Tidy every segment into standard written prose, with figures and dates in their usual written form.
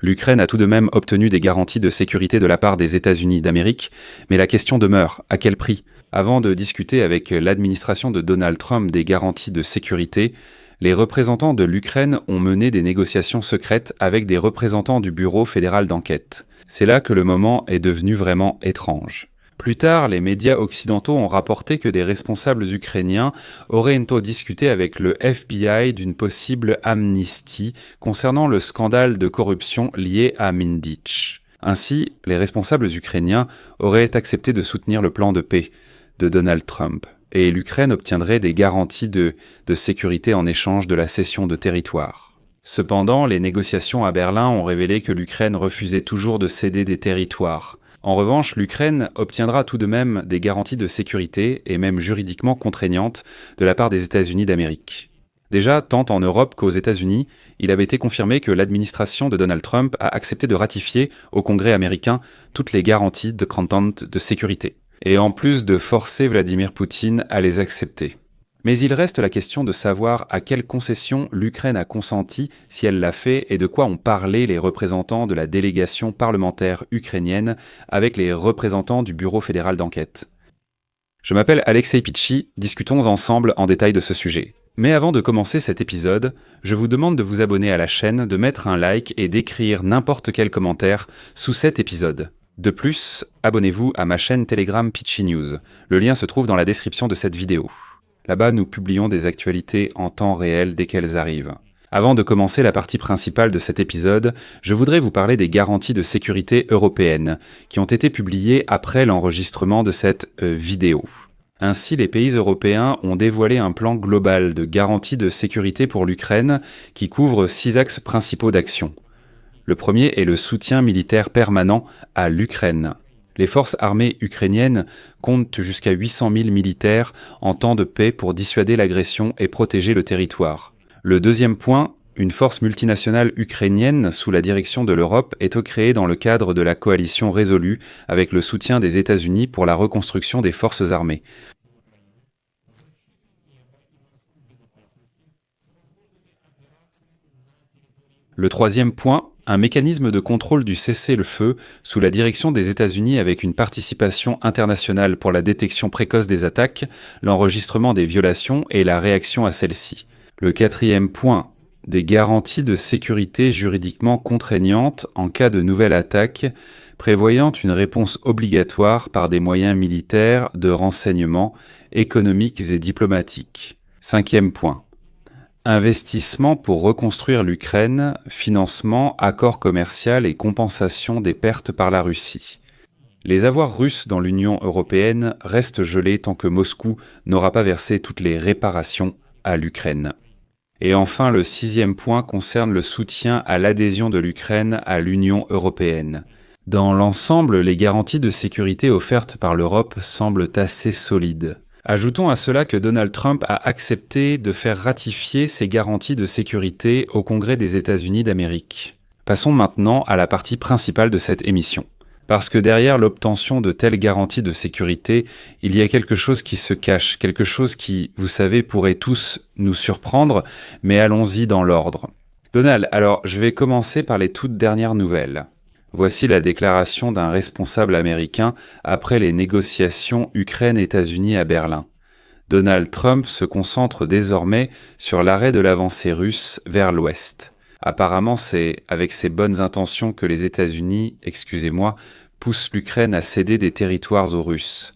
L'Ukraine a tout de même obtenu des garanties de sécurité de la part des États-Unis d'Amérique, mais la question demeure, à quel prix? Avant de discuter avec l'administration de Donald Trump des garanties de sécurité, les représentants de l'Ukraine ont mené des négociations secrètes avec des représentants du Bureau fédéral d'enquête. C'est là que le moment est devenu vraiment étrange. Plus tard, les médias occidentaux ont rapporté que des responsables ukrainiens auraient discuté avec le FBI d'une possible amnistie concernant le scandale de corruption lié à Mindych. Ainsi, les responsables ukrainiens auraient accepté de soutenir le plan de paix de Donald Trump, et l'Ukraine obtiendrait des garanties de sécurité en échange de la cession de territoire. Cependant, les négociations à Berlin ont révélé que l'Ukraine refusait toujours de céder des territoires. En revanche, l'Ukraine obtiendra tout de même des garanties de sécurité, et même juridiquement contraignantes, de la part des États-Unis d'Amérique. Déjà, tant en Europe qu'aux États-Unis, il avait été confirmé que l'administration de Donald Trump a accepté de ratifier au Congrès américain toutes les garanties de sécurité, et en plus de forcer Vladimir Poutine à les accepter. Mais il reste la question de savoir à quelles concessions l'Ukraine a consenti, si elle l'a fait, et de quoi ont parlé les représentants de la délégation parlementaire ukrainienne avec les représentants du Bureau fédéral d'enquête. Je m'appelle Alexei Pitchi, discutons ensemble en détail de ce sujet. Mais avant de commencer cet épisode, je vous demande de vous abonner à la chaîne, de mettre un like et d'écrire n'importe quel commentaire sous cet épisode. De plus, abonnez-vous à ma chaîne Telegram Pitchi News. Le lien se trouve dans la description de cette vidéo. Là-bas, nous publions des actualités en temps réel dès qu'elles arrivent. Avant de commencer la partie principale de cet épisode, je voudrais vous parler des garanties de sécurité européennes, qui ont été publiées après l'enregistrement de cette vidéo. Ainsi, les pays européens ont dévoilé un plan global de garanties de sécurité pour l'Ukraine qui couvre 6 axes principaux d'action. Le premier est le soutien militaire permanent à l'Ukraine. Les forces armées ukrainiennes comptent jusqu'à 800 000 militaires en temps de paix pour dissuader l'agression et protéger le territoire. Le deuxième point, une force multinationale ukrainienne sous la direction de l'Europe est créée dans le cadre de la coalition résolue avec le soutien des États-Unis pour la reconstruction des forces armées. Le troisième point, un mécanisme de contrôle du cessez-le-feu sous la direction des États-Unis avec une participation internationale pour la détection précoce des attaques, l'enregistrement des violations et la réaction à celles-ci. Le quatrième point, des garanties de sécurité juridiquement contraignantes en cas de nouvelle attaque, prévoyant une réponse obligatoire par des moyens militaires, de renseignement, économiques et diplomatiques. Cinquième point. Investissement pour reconstruire l'Ukraine, financement, accord commercial et compensation des pertes par la Russie. Les avoirs russes dans l'Union européenne restent gelés tant que Moscou n'aura pas versé toutes les réparations à l'Ukraine. Et enfin, le sixième point concerne le soutien à l'adhésion de l'Ukraine à l'Union européenne. Dans l'ensemble, les garanties de sécurité offertes par l'Europe semblent assez solides. Ajoutons à cela que Donald Trump a accepté de faire ratifier ces garanties de sécurité au Congrès des États-Unis d'Amérique. Passons maintenant à la partie principale de cette émission. Parce que derrière l'obtention de telles garanties de sécurité, il y a quelque chose qui se cache, quelque chose qui, vous savez, pourrait tous nous surprendre, mais allons-y dans l'ordre. Donald, alors je vais commencer par les toutes dernières nouvelles. Voici la déclaration d'un responsable américain après les négociations Ukraine-États-Unis à Berlin. Donald Trump se concentre désormais sur l'arrêt de l'avancée russe vers l'ouest. Apparemment, c'est avec ses bonnes intentions que les États-Unis, poussent l'Ukraine à céder des territoires aux Russes.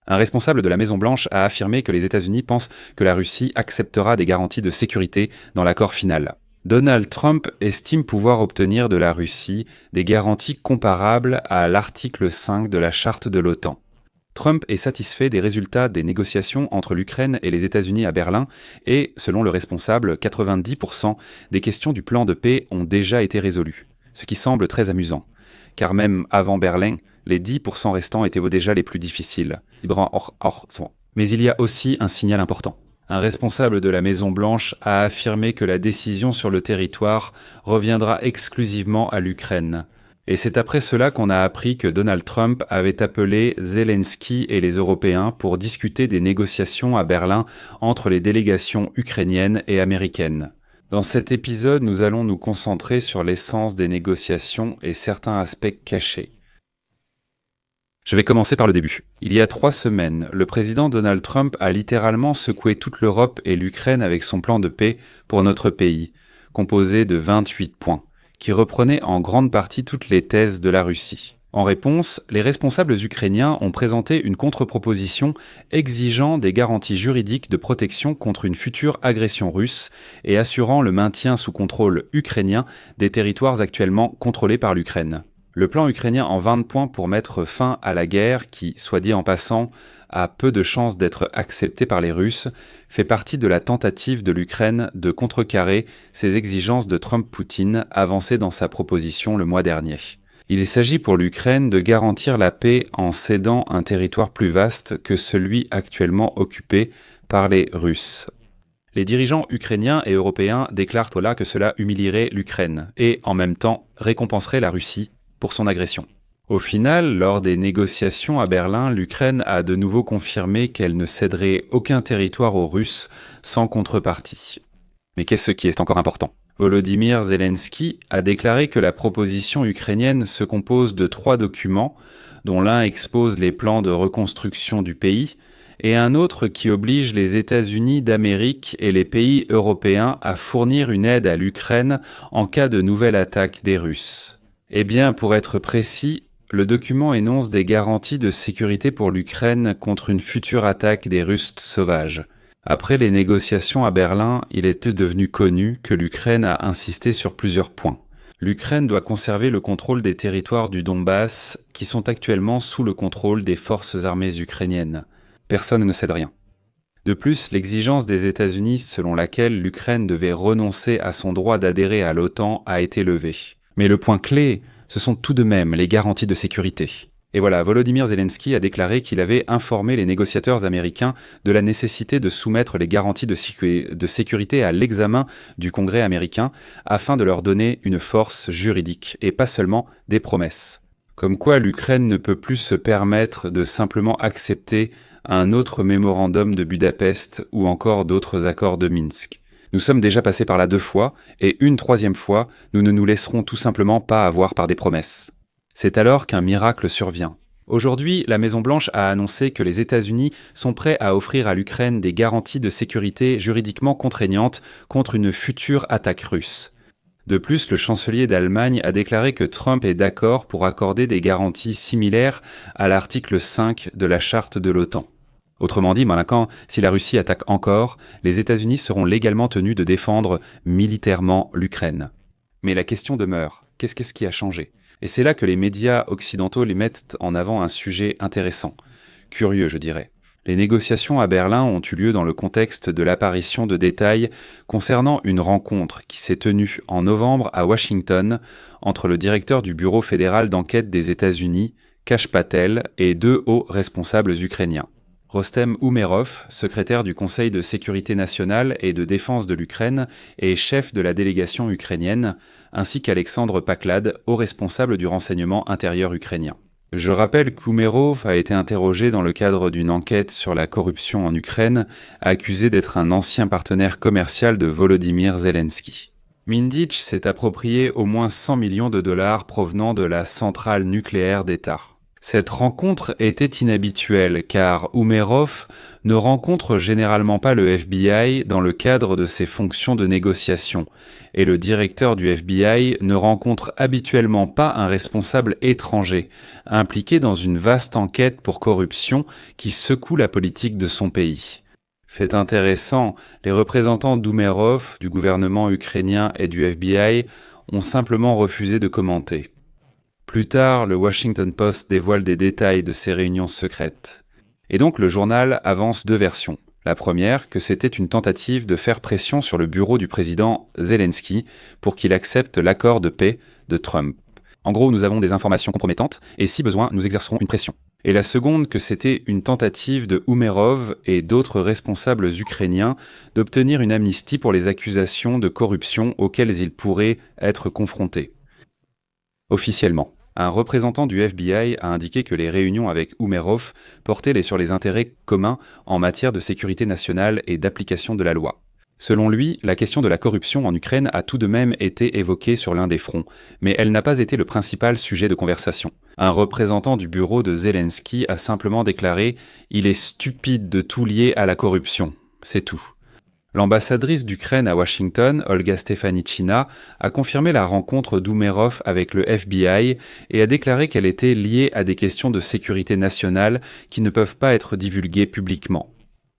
Un responsable de la Maison-Blanche a affirmé que les États-Unis pensent que la Russie acceptera des garanties de sécurité dans l'accord final. Donald Trump estime pouvoir obtenir de la Russie des garanties comparables à l'article 5 de la charte de l'OTAN. Trump est satisfait des résultats des négociations entre l'Ukraine et les États-Unis à Berlin et, selon le responsable, 90% des questions du plan de paix ont déjà été résolues, ce qui semble très amusant, car même avant Berlin, les 10% restants étaient déjà les plus difficiles. Mais il y a aussi un signal important. Un responsable de la Maison-Blanche a affirmé que la décision sur le territoire reviendra exclusivement à l'Ukraine. Et c'est après cela qu'on a appris que Donald Trump avait appelé Zelensky et les Européens pour discuter des négociations à Berlin entre les délégations ukrainiennes et américaines. Dans cet épisode, nous allons nous concentrer sur l'essence des négociations et certains aspects cachés. Je vais commencer par le début. Il y a 3 semaines, le président Donald Trump a littéralement secoué toute l'Europe et l'Ukraine avec son plan de paix pour notre pays, composé de 28 points, qui reprenait en grande partie toutes les thèses de la Russie. En réponse, les responsables ukrainiens ont présenté une contre-proposition exigeant des garanties juridiques de protection contre une future agression russe et assurant le maintien sous contrôle ukrainien des territoires actuellement contrôlés par l'Ukraine. Le plan ukrainien en 20 points pour mettre fin à la guerre, qui, soit dit en passant, a peu de chances d'être accepté par les Russes, fait partie de la tentative de l'Ukraine de contrecarrer ces exigences de Trump-Poutine avancées dans sa proposition le mois dernier. Il s'agit pour l'Ukraine de garantir la paix en cédant un territoire plus vaste que celui actuellement occupé par les Russes. Les dirigeants ukrainiens et européens déclarent là que cela humilierait l'Ukraine et, en même temps, récompenserait la Russie pour son agression. Au final, lors des négociations à Berlin, l'Ukraine a de nouveau confirmé qu'elle ne céderait aucun territoire aux Russes sans contrepartie. Mais qu'est-ce qui est encore important ? Volodymyr Zelensky a déclaré que la proposition ukrainienne se compose de 3 documents, dont l'un expose les plans de reconstruction du pays, et un autre qui oblige les États-Unis d'Amérique et les pays européens à fournir une aide à l'Ukraine en cas de nouvelle attaque des Russes. Eh bien, pour être précis, le document énonce des garanties de sécurité pour l'Ukraine contre une future attaque des Russes sauvages. Après les négociations à Berlin, il était devenu connu que l'Ukraine a insisté sur plusieurs points. L'Ukraine doit conserver le contrôle des territoires du Donbass qui sont actuellement sous le contrôle des forces armées ukrainiennes. Personne ne cède rien. De plus, l'exigence des États-Unis selon laquelle l'Ukraine devait renoncer à son droit d'adhérer à l'OTAN a été levée. Mais le point clé, ce sont tout de même les garanties de sécurité. Et voilà, Volodymyr Zelensky a déclaré qu'il avait informé les négociateurs américains de la nécessité de soumettre les garanties de sécurité à l'examen du Congrès américain afin de leur donner une force juridique et pas seulement des promesses. Comme quoi l'Ukraine ne peut plus se permettre de simplement accepter un autre mémorandum de Budapest ou encore d'autres accords de Minsk. Nous sommes déjà passés par là 2 fois, et une 3e fois, nous ne nous laisserons tout simplement pas avoir par des promesses. C'est alors qu'un miracle survient. Aujourd'hui, la Maison-Blanche a annoncé que les États-Unis sont prêts à offrir à l'Ukraine des garanties de sécurité juridiquement contraignantes contre une future attaque russe. De plus, le chancelier d'Allemagne a déclaré que Trump est d'accord pour accorder des garanties similaires à l'article 5 de la charte de l'OTAN. Autrement dit, si la Russie attaque encore, les États-Unis seront légalement tenus de défendre militairement l'Ukraine. Mais la question demeure, qu'est-ce qui a changé ? Et c'est là que les médias occidentaux les mettent en avant un sujet intéressant, curieux je dirais. Les négociations à Berlin ont eu lieu dans le contexte de l'apparition de détails concernant une rencontre qui s'est tenue en novembre à Washington entre le directeur du Bureau fédéral d'enquête des États-Unis, Kash Patel, et 2 hauts responsables ukrainiens. Rostem Umerov, secrétaire du Conseil de sécurité nationale et de défense de l'Ukraine et chef de la délégation ukrainienne, ainsi qu'Alexandre Paklad, haut responsable du renseignement intérieur ukrainien. Je rappelle qu'Umerov a été interrogé dans le cadre d'une enquête sur la corruption en Ukraine, accusé d'être un ancien partenaire commercial de Volodymyr Zelensky. Mindych s'est approprié au moins 100 millions de dollars provenant de la centrale nucléaire d'État. Cette rencontre était inhabituelle car Umerov ne rencontre généralement pas le FBI dans le cadre de ses fonctions de négociation et le directeur du FBI ne rencontre habituellement pas un responsable étranger impliqué dans une vaste enquête pour corruption qui secoue la politique de son pays. Fait intéressant, les représentants d'Umerov, du gouvernement ukrainien et du FBI ont simplement refusé de commenter. Plus tard, le Washington Post dévoile des détails de ces réunions secrètes. Et donc le journal avance 2 versions. La première, que c'était une tentative de faire pression sur le bureau du président Zelensky pour qu'il accepte l'accord de paix de Trump. En gros, nous avons des informations compromettantes et si besoin, nous exercerons une pression. Et la seconde, que c'était une tentative de Umerov et d'autres responsables ukrainiens d'obtenir une amnistie pour les accusations de corruption auxquelles ils pourraient être confrontés. Officiellement, un représentant du FBI a indiqué que les réunions avec Umerov portaient sur les intérêts communs en matière de sécurité nationale et d'application de la loi. Selon lui, la question de la corruption en Ukraine a tout de même été évoquée sur l'un des fronts, mais elle n'a pas été le principal sujet de conversation. Un représentant du bureau de Zelensky a simplement déclaré « Il est stupide de tout lier à la corruption ». C'est tout. L'ambassadrice d'Ukraine à Washington, Olga Stefanicina, a confirmé la rencontre d'Oumerov avec le FBI et a déclaré qu'elle était liée à des questions de sécurité nationale qui ne peuvent pas être divulguées publiquement.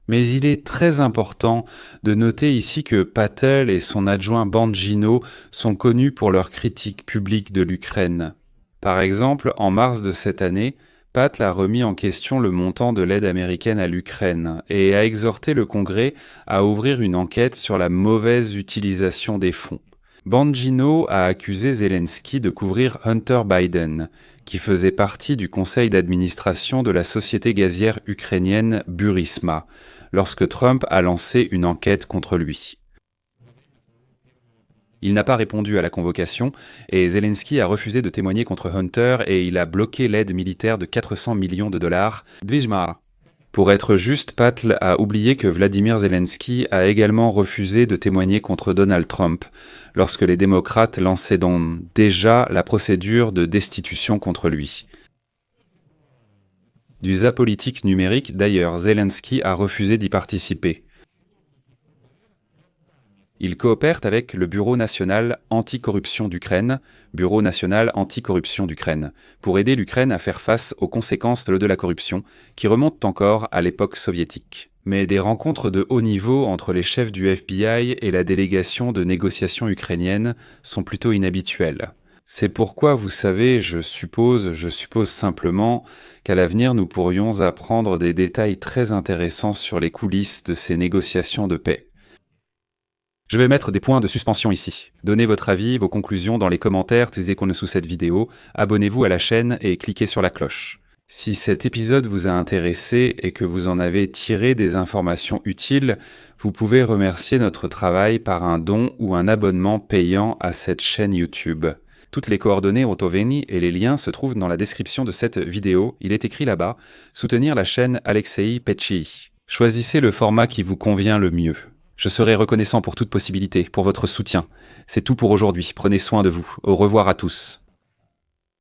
Mais il est très important de noter ici que Patel et son adjoint Bangino sont connus pour leur critique publique de l'Ukraine. Par exemple, en mars de cette année, Patel a remis en question le montant de l'aide américaine à l'Ukraine et a exhorté le Congrès à ouvrir une enquête sur la mauvaise utilisation des fonds. Bangino a accusé Zelensky de couvrir Hunter Biden, qui faisait partie du conseil d'administration de la société gazière ukrainienne Burisma, lorsque Trump a lancé une enquête contre lui. Il n'a pas répondu à la convocation et Zelensky a refusé de témoigner contre Hunter et il a bloqué l'aide militaire de 400 millions de dollars. Pour être juste, Patel a oublié que Vladimir Zelensky a également refusé de témoigner contre Donald Trump lorsque les démocrates lançaient donc déjà la procédure de destitution contre lui. Du politique numérique, d'ailleurs, Zelensky a refusé d'y participer. Il coopère avec le Bureau national anticorruption d'Ukraine, Bureau national anticorruption d'Ukraine, pour aider l'Ukraine à faire face aux conséquences de la corruption, qui remontent encore à l'époque soviétique. Mais des rencontres de haut niveau entre les chefs du FBI et la délégation de négociation ukrainienne sont plutôt inhabituelles. C'est pourquoi, vous savez, je suppose simplement qu'à l'avenir nous pourrions apprendre des détails très intéressants sur les coulisses de ces négociations de paix. Je vais mettre des points de suspension ici. Donnez votre avis, vos conclusions dans les commentaires sous cette vidéo, abonnez-vous à la chaîne et cliquez sur la cloche. Si cet épisode vous a intéressé et que vous en avez tiré des informations utiles, vous pouvez remercier notre travail par un don ou un abonnement payant à cette chaîne YouTube. Toutes les coordonnées Autoveni et les liens se trouvent dans la description de cette vidéo. Il est écrit là-bas « Soutenir la chaîne Alexei Petchii ». Choisissez le format qui vous convient le mieux. Je serai reconnaissant pour toute possibilité, pour votre soutien. C'est tout pour aujourd'hui. Prenez soin de vous. Au revoir à tous.